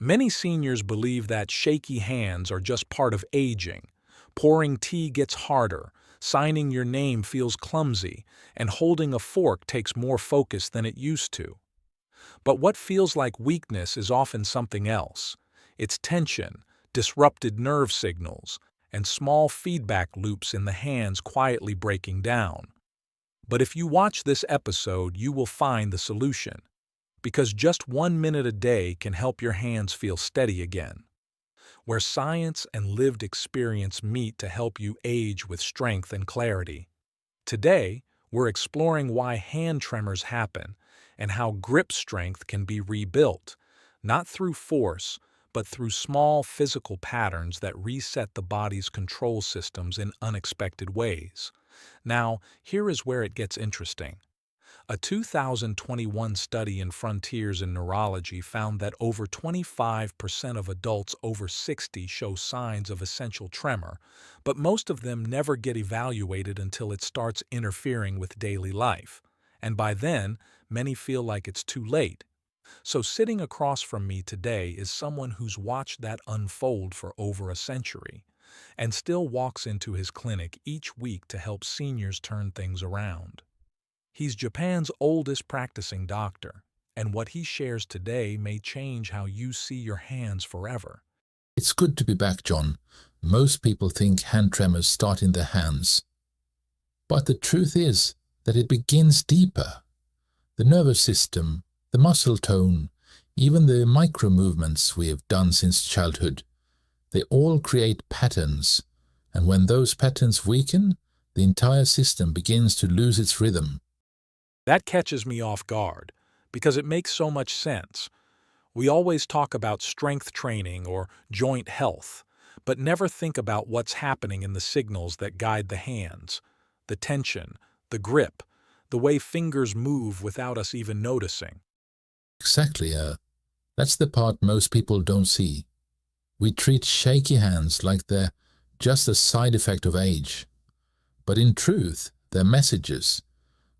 Many seniors believe that shaky hands are just part of aging. Pouring tea gets harder, signing your name feels clumsy, and holding a fork takes more focus than it used to. But what feels like weakness is often something else. It's tension, disrupted nerve signals, and small feedback loops in the hands quietly breaking down. But if you watch this episode, you will find the solution. Because just 1 minute a day can help your hands feel steady again. Where science and lived experience meet to help you age with strength and clarity. Today, we're exploring why hand tremors happen and how grip strength can be rebuilt, not through force, but through small physical patterns that reset the body's control systems in unexpected ways. Now, here is where it gets interesting. A 2021 study in Frontiers in Neurology found that over 25% of adults over 60 show signs of essential tremor, but most of them never get evaluated until it starts interfering with daily life. And by then, many feel like it's too late. So sitting across from me today is someone who's watched that unfold for over a century and still walks into his clinic each week to help seniors turn things around. He's Japan's oldest practicing doctor, and what he shares today may change how you see your hands forever. It's good to be back, John. Most people think hand tremors start in their hands. But the truth is that it begins deeper. The nervous system, the muscle tone, even the micro movements we have done since childhood, they all create patterns, and when those patterns weaken, the entire system begins to lose its rhythm. That catches me off guard, because it makes so much sense. We always talk about strength training or joint health, but never think about what's happening in the signals that guide the hands, the tension, the grip, the way fingers move without us even noticing. Exactly, that's the part most people don't see. We treat shaky hands like they're just a side effect of age. But in truth, they're messages.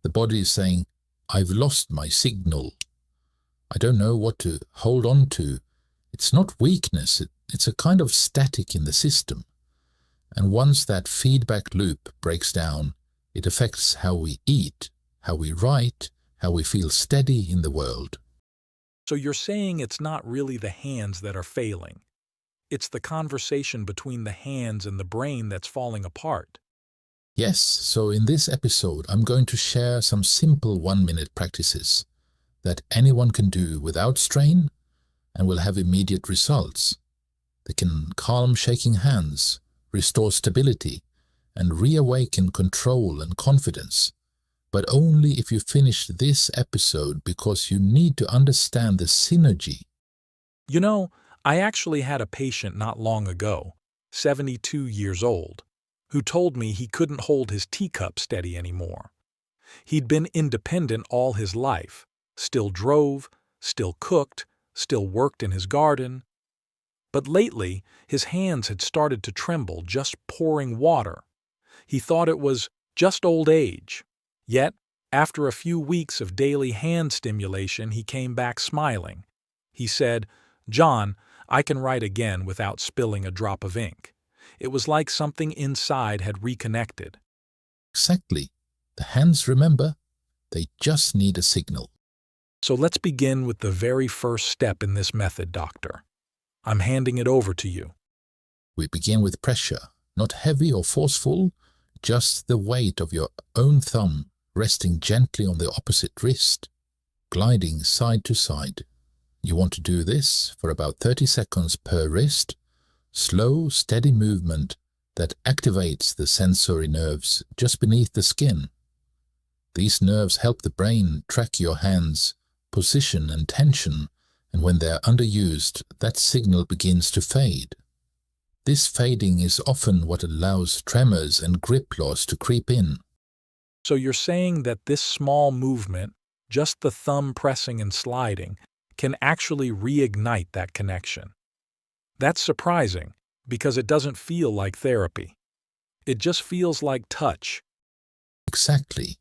The body is saying, I've lost my signal. I don't know what to hold on to. It's not weakness, it's a kind of static in the system. And once that feedback loop breaks down, it affects how we eat, how we write, how we feel steady in the world. So you're saying it's not really the hands that are failing. It's the conversation between the hands and the brain that's falling apart. Yes, so in this episode, I'm going to share some simple 1-minute practices that anyone can do without strain and will have immediate results. They can calm shaking hands, restore stability, and reawaken control and confidence. But only if you finish this episode, because you need to understand the synergy. You know, I actually had a patient not long ago, 72 years old, who told me he couldn't hold his teacup steady anymore. He'd been independent all his life, still drove, still cooked, still worked in his garden. But lately, his hands had started to tremble just pouring water. He thought it was just old age. Yet, after a few weeks of daily hand stimulation, he came back smiling. He said, "John, I can write again without spilling a drop of ink." It was like something inside had reconnected. Exactly. The hands remember. They just need a signal. So let's begin with the very first step in this method, Doctor. I'm handing it over to you. We begin with pressure, not heavy or forceful, just the weight of your own thumb resting gently on the opposite wrist, gliding side to side. You want to do this for about 30 seconds per wrist. Slow, steady movement that activates the sensory nerves just beneath the skin. These nerves help the brain track your hands, position and tension, and when they're underused, that signal begins to fade. This fading is often what allows tremors and grip loss to creep in. So you're saying that this small movement, just the thumb pressing and sliding, can actually reignite that connection. That's surprising, because it doesn't feel like therapy. It just feels like touch. Exactly.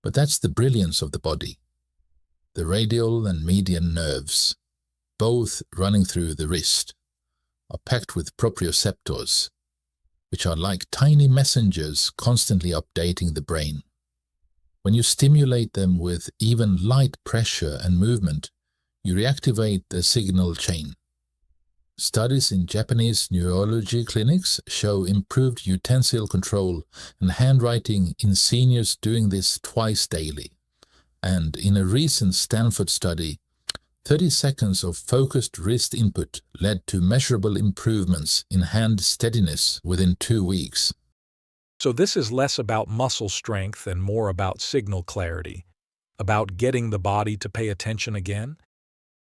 But that's the brilliance of the body. The radial and median nerves. both running through the wrist, are packed with proprioceptors, which are like tiny messengers constantly updating the brain. When you stimulate them with even light pressure and movement, you reactivate the signal chain. Studies in Japanese neurology clinics show improved utensil control and handwriting in seniors doing this twice daily. And in a recent Stanford study, 30 seconds of focused wrist input led to measurable improvements in hand steadiness within 2 weeks. So this is less about muscle strength and more about signal clarity, about getting the body to pay attention again?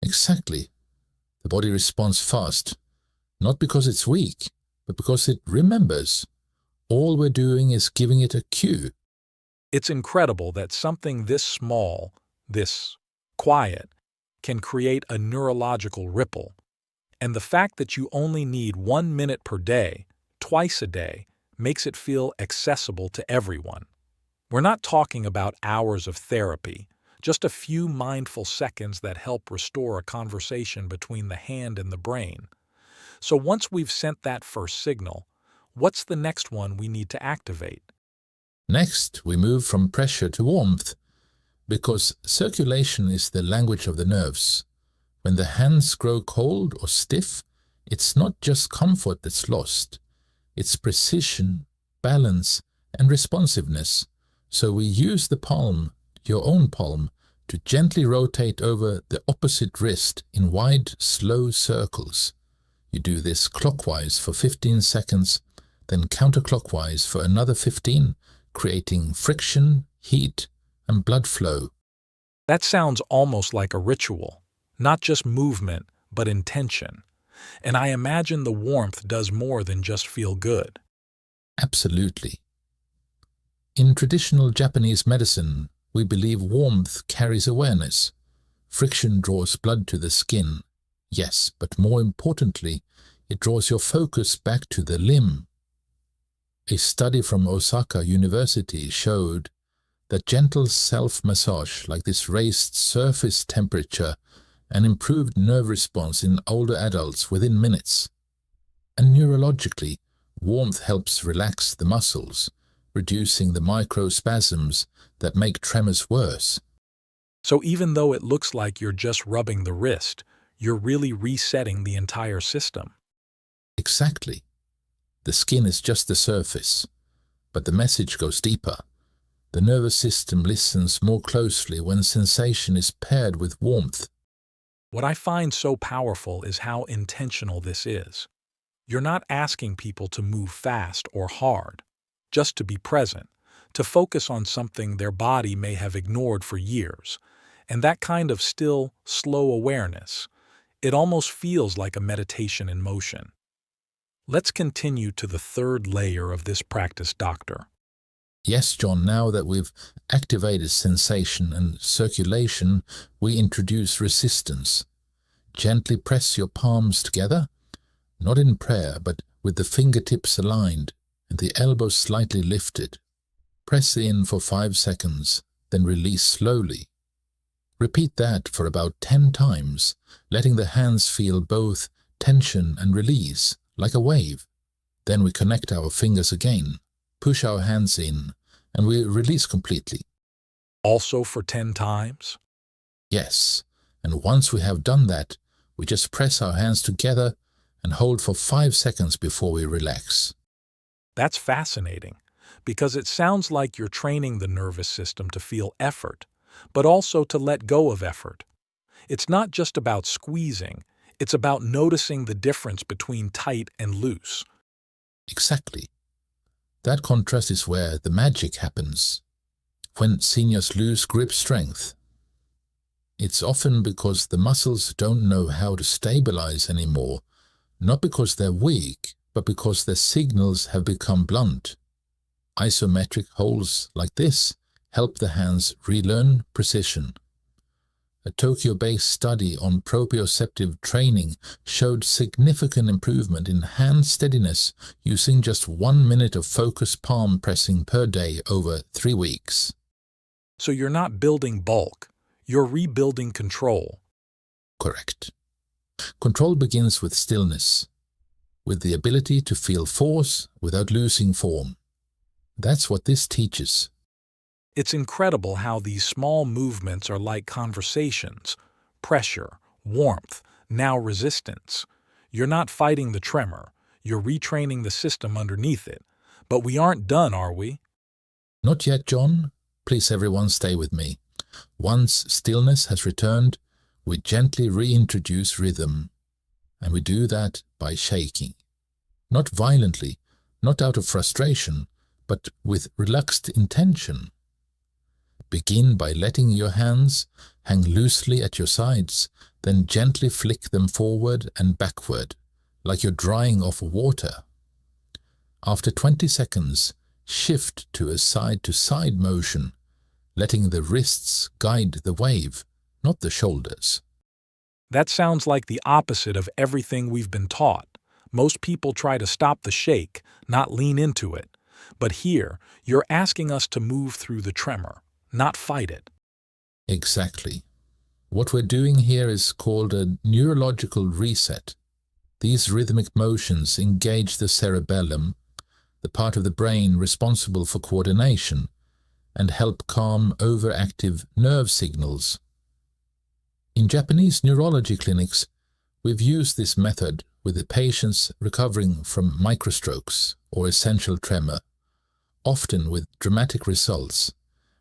Exactly. The body responds fast, not because it's weak, but because it remembers. All we're doing is giving it a cue. It's incredible that something this small, this quiet, can create a neurological ripple. And the fact that you only need 1 minute per day, twice a day, makes it feel accessible to everyone. We're not talking about hours of therapy, just a few mindful seconds that help restore a conversation between the hand and the brain. So once we've sent that first signal, what's the next one we need to activate? Next, we move from pressure to warmth, because circulation is the language of the nerves. When the hands grow cold or stiff, it's not just comfort that's lost. It's precision, balance, and responsiveness. So we use the palm, your own palm, to gently rotate over the opposite wrist in wide, slow circles. You do this clockwise for 15 seconds, then counterclockwise for another 15, creating friction, heat, and blood flow. That sounds almost like a ritual, not just movement, but intention. And I imagine the warmth does more than just feel good. Absolutely. In traditional Japanese medicine, we believe warmth carries awareness. Friction draws blood to the skin, yes, but more importantly, it draws your focus back to the limb. A study from Osaka University showed that gentle self-massage like this raised surface temperature and improved nerve response in older adults within minutes. And neurologically, warmth helps relax the muscles, reducing the microspasms that make tremors worse. So even though it looks like you're just rubbing the wrist, you're really resetting the entire system. Exactly. The skin is just the surface, but the message goes deeper. The nervous system listens more closely when sensation is paired with warmth. What I find so powerful is how intentional this is. You're not asking people to move fast or hard, just to be present, to focus on something their body may have ignored for years. And that kind of still, slow awareness, it almost feels like a meditation in motion. Let's continue to the third layer of this practice, Doctor. Yes, John, now that we've activated sensation and circulation, we introduce resistance. Gently press your palms together, not in prayer, but with the fingertips aligned and the elbows slightly lifted. Press in for 5 seconds, then release slowly. Repeat that for about 10 times, letting the hands feel both tension and release, like a wave. Then we connect our fingers again, push our hands in, and we release completely. Also for 10 times? Yes, and once we have done that, we just press our hands together and hold for 5 seconds before we relax. That's fascinating, because it sounds like you're training the nervous system to feel effort, but also to let go of effort. It's not just about squeezing, it's about noticing the difference between tight and loose. Exactly. That contrast is where the magic happens. When seniors lose grip strength, it's often because the muscles don't know how to stabilize anymore, not because they're weak, but because their signals have become blunt. Isometric holds like this help the hands relearn precision. A Tokyo-based study on proprioceptive training showed significant improvement in hand steadiness using just 1 minute of focused palm pressing per day over 3 weeks. So you're not building bulk, you're rebuilding control. Correct. Control begins with stillness, with the ability to feel force without losing form. That's what this teaches. It's incredible how these small movements are like conversations. Pressure, warmth, now resistance. You're not fighting the tremor, you're retraining the system underneath it. But we aren't done, are we? Not yet, John. Please everyone stay with me. Once stillness has returned, we gently reintroduce rhythm. And we do that by shaking. Not violently, not out of frustration, but with relaxed intention. Begin by letting your hands hang loosely at your sides, then gently flick them forward and backward, like you're drying off water. After 20 seconds, shift to a side-to-side motion, letting the wrists guide the wave, not the shoulders. That sounds like the opposite of everything we've been taught. Most people try to stop the shake, not lean into it. But here, you're asking us to move through the tremor, not fight it. Exactly. What we're doing here is called a neurological reset. These rhythmic motions engage the cerebellum, the part of the brain responsible for coordination, and help calm overactive nerve signals. In Japanese neurology clinics, we've used this method with the patients recovering from microstrokes or essential tremor, often with dramatic results,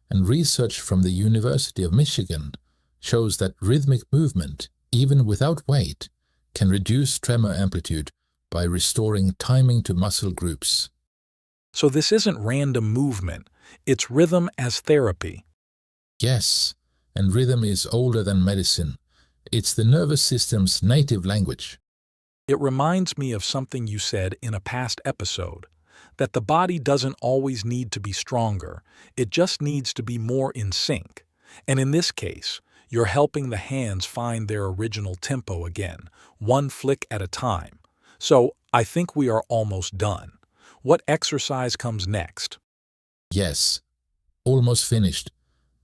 and research from the University of Michigan shows that rhythmic movement, even without weight, can reduce tremor amplitude by restoring timing to muscle groups. So this isn't random movement, it's rhythm as therapy. Yes, and rhythm is older than medicine. It's the nervous system's native language. It reminds me of something you said in a past episode, that the body doesn't always need to be stronger, it just needs to be more in sync. And in this case, you're helping the hands find their original tempo again, one flick at a time. So I think we are almost done. What exercise comes next? Yes, almost finished,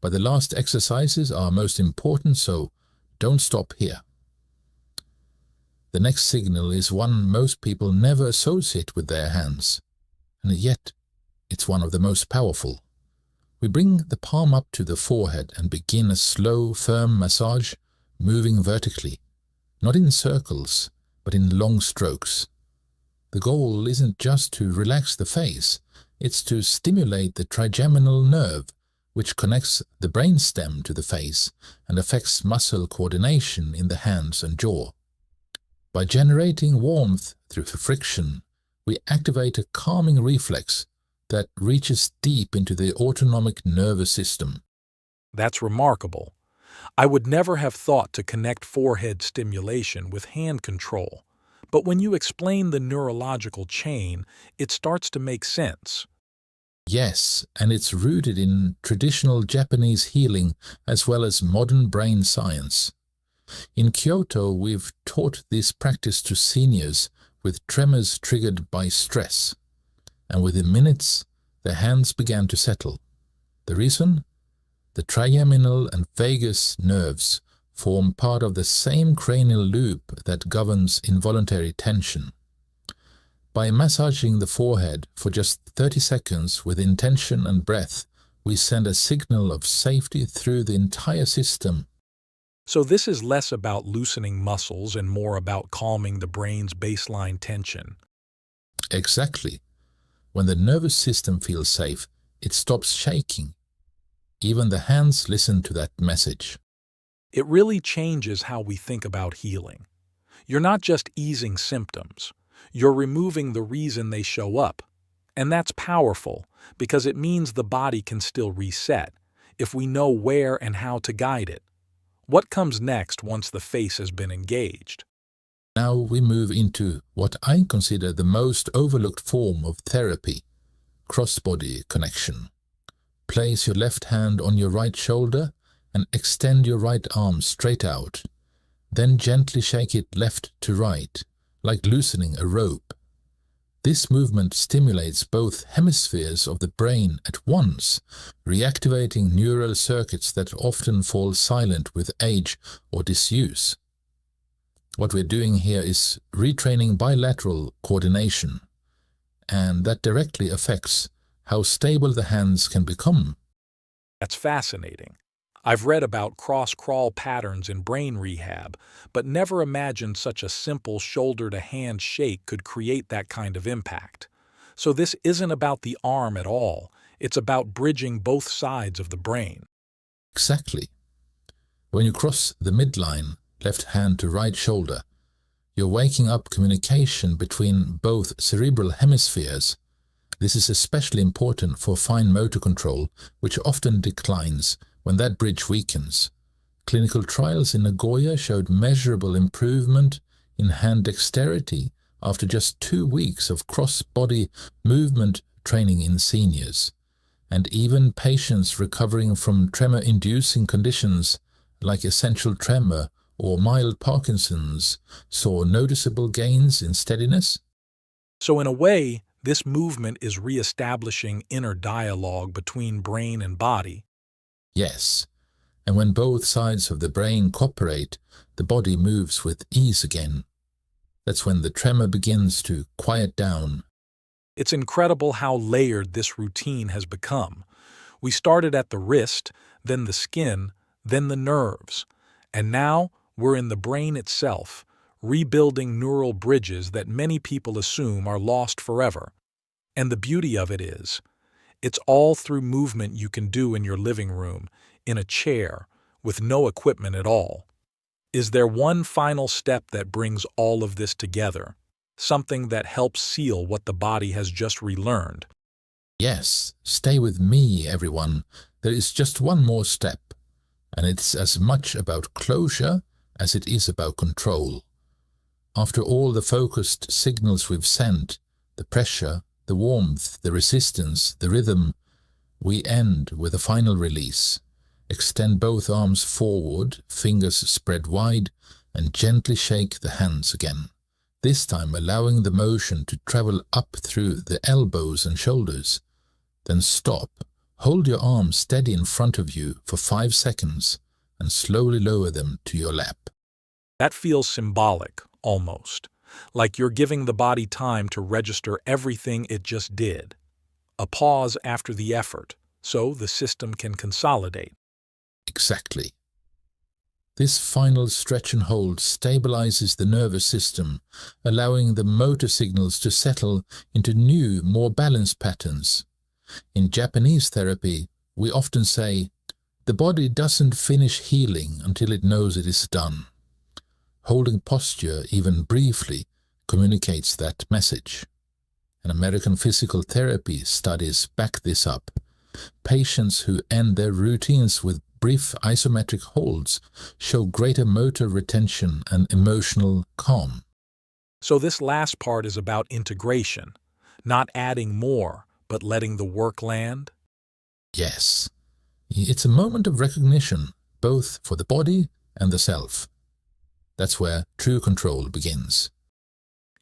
but the last exercises are most important, so don't stop here. The next signal is one most people never associate with their hands, and yet it's one of the most powerful. We bring the palm up to the forehead and begin a slow, firm massage, moving vertically, not in circles, but in long strokes. The goal isn't just to relax the face, it's to stimulate the trigeminal nerve, which connects the brainstem to the face and affects muscle coordination in the hands and jaw. By generating warmth through friction, we activate a calming reflex that reaches deep into the autonomic nervous system. That's remarkable. I would never have thought to connect forehead stimulation with hand control, but when you explain the neurological chain, it starts to make sense. Yes, and it's rooted in traditional Japanese healing as well as modern brain science. In Kyoto, we've taught this practice to seniors with tremors triggered by stress, and within minutes, their hands began to settle. The reason? The trigeminal and vagus nerves form part of the same cranial loop that governs involuntary tension. By massaging the forehead for just 30 seconds with intention and breath, we send a signal of safety through the entire system. So this is less about loosening muscles and more about calming the brain's baseline tension. Exactly. When the nervous system feels safe, it stops shaking. Even the hands listen to that message. It really changes how we think about healing. You're not just easing symptoms, you're removing the reason they show up. And that's powerful because it means the body can still reset if we know where and how to guide it. What comes next once the face has been engaged? Now we move into what I consider the most overlooked form of therapy, cross-body connection. Place your left hand on your right shoulder and extend your right arm straight out. Then gently shake it left to right, like loosening a rope. This movement stimulates both hemispheres of the brain at once, reactivating neural circuits that often fall silent with age or disuse. What we're doing here is retraining bilateral coordination, and that directly affects how stable the hands can become. That's fascinating. I've read about cross-crawl patterns in brain rehab, but never imagined such a simple shoulder-to-hand shake could create that kind of impact. So this isn't about the arm at all. It's about bridging both sides of the brain. Exactly. When you cross the midline, left hand to right shoulder, you're waking up communication between both cerebral hemispheres. This is especially important for fine motor control, which often declines when that bridge weakens. Clinical trials in Nagoya showed measurable improvement in hand dexterity after just 2 weeks of cross-body movement training in seniors. And even patients recovering from tremor-inducing conditions like essential tremor or mild Parkinson's saw noticeable gains in steadiness. So in a way, this movement is re-establishing inner dialogue between brain and body. Yes, and when both sides of the brain cooperate, the body moves with ease again. That's when the tremor begins to quiet down. It's incredible how layered this routine has become. We started at the wrist, then the skin, then the nerves, and now we're in the brain itself, rebuilding neural bridges that many people assume are lost forever. And the beauty of it is, it's all through movement you can do in your living room, in a chair, with no equipment at all. Is there one final step that brings all of this together? Something that helps seal what the body has just relearned? Yes, stay with me, everyone. There is just one more step, and it's as much about closure as it is about control. After all the focused signals we've sent, the pressure, the warmth, the resistance, the rhythm, we end with a final release. Extend both arms forward, fingers spread wide, and gently shake the hands again, this time allowing the motion to travel up through the elbows and shoulders. Then stop, hold your arms steady in front of you for 5 seconds, and slowly lower them to your lap. That feels symbolic, almost, like you're giving the body time to register everything it just did. A pause after the effort, so the system can consolidate. Exactly. This final stretch and hold stabilizes the nervous system, allowing the motor signals to settle into new, more balanced patterns. In Japanese therapy, we often say, the body doesn't finish healing until it knows it is done. Holding posture, even briefly, communicates that message. And American physical therapy studies back this up. Patients who end their routines with brief isometric holds show greater motor retention and emotional calm. So this last part is about integration, not adding more, but letting the work land? Yes, it's a moment of recognition, both for the body and the self. That's where true control begins.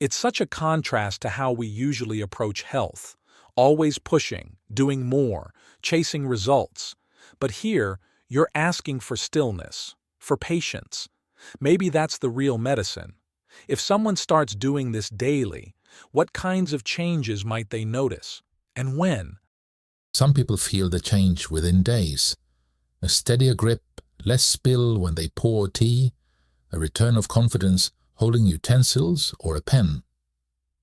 It's such a contrast to how we usually approach health, always pushing, doing more, chasing results. But here, you're asking for stillness, for patience. Maybe that's the real medicine. If someone starts doing this daily, what kinds of changes might they notice? And when? Some people feel the change within days. A steadier grip, less spill when they pour tea, a return of confidence holding utensils or a pen.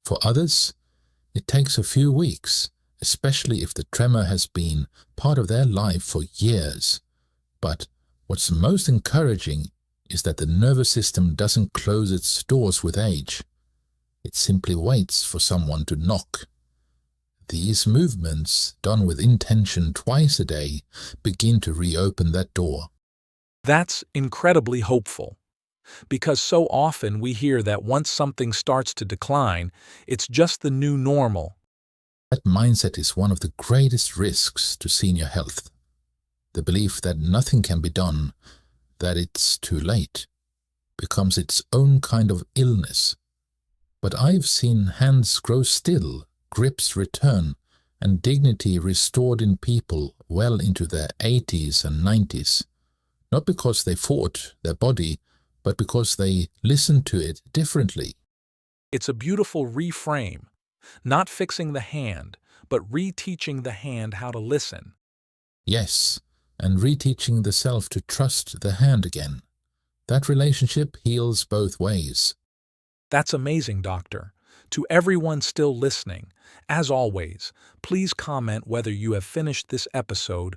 For others, it takes a few weeks, especially if the tremor has been part of their life for years. But what's most encouraging is that the nervous system doesn't close its doors with age. It simply waits for someone to knock. These movements, done with intention twice a day, begin to reopen that door. That's incredibly hopeful. Because so often we hear that once something starts to decline, it's just the new normal. That mindset is one of the greatest risks to senior health. The belief that nothing can be done, that it's too late, becomes its own kind of illness. But I've seen hands grow still, grips return, and dignity restored in people well into their 80s and 90s, not because they fought their body, but because they listen to it differently. It's a beautiful reframe, not fixing the hand, but reteaching the hand how to listen. Yes, and reteaching the self to trust the hand again. That relationship heals both ways. That's amazing, Doctor. To everyone still listening, as always, please comment whether you have finished this episode